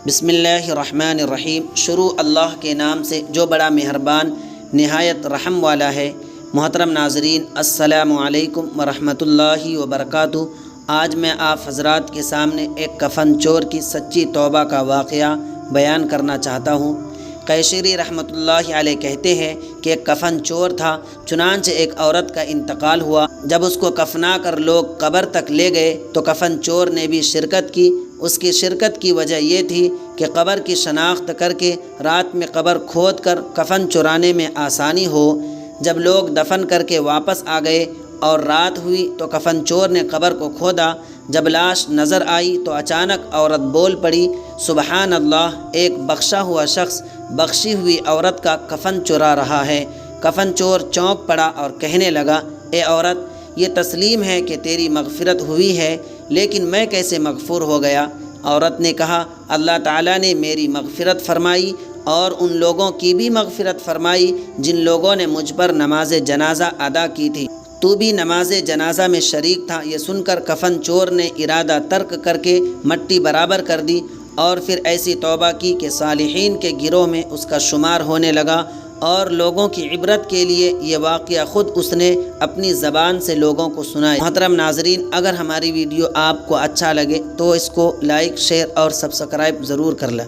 بسم اللہ الرحمن الرحیم۔ شروع اللہ کے نام سے جو بڑا مہربان نہایت رحم والا ہے۔ محترم ناظرین، السلام علیکم ورحمۃ اللہ وبرکاتہ۔ آج میں آپ حضرات کے سامنے ایک کفن چور کی سچی توبہ کا واقعہ بیان کرنا چاہتا ہوں۔ قیشری رحمۃ اللہ علیہ کہتے ہیں کہ ایک کفن چور تھا، چنانچہ ایک عورت کا انتقال ہوا۔ جب اس کو کفنا کر لوگ قبر تک لے گئے تو کفن چور نے بھی شرکت کی۔ اس کی شرکت کی وجہ یہ تھی کہ قبر کی شناخت کر کے رات میں قبر کھود کر کفن چرانے میں آسانی ہو۔ جب لوگ دفن کر کے واپس آ گئے اور رات ہوئی تو کفن چور نے قبر کو کھودا۔ جب لاش نظر آئی تو اچانک عورت بول پڑی، سبحان اللہ، ایک بخشا ہوا شخص بخشی ہوئی عورت کا کفن چرا رہا ہے۔ کفن چور چونک پڑا اور کہنے لگا، اے عورت، یہ تسلیم ہے کہ تیری مغفرت ہوئی ہے، لیکن میں کیسے مغفور ہو گیا؟ عورت نے کہا، اللہ تعالیٰ نے میری مغفرت فرمائی اور ان لوگوں کی بھی مغفرت فرمائی جن لوگوں نے مجھ پر نماز جنازہ ادا کی تھی۔ تو بھی نماز جنازہ میں شریک تھا۔ یہ سن کر کفن چور نے ارادہ ترک کر کے مٹی برابر کر دی اور پھر ایسی توبہ کی کہ صالحین کے گروہ میں اس کا شمار ہونے لگا، اور لوگوں کی عبرت کے لیے یہ واقعہ خود اس نے اپنی زبان سے لوگوں کو سنایا۔ محترم ناظرین، اگر ہماری ویڈیو آپ کو اچھا لگے تو اس کو لائک، شیئر اور سبسکرائب ضرور کر لیں۔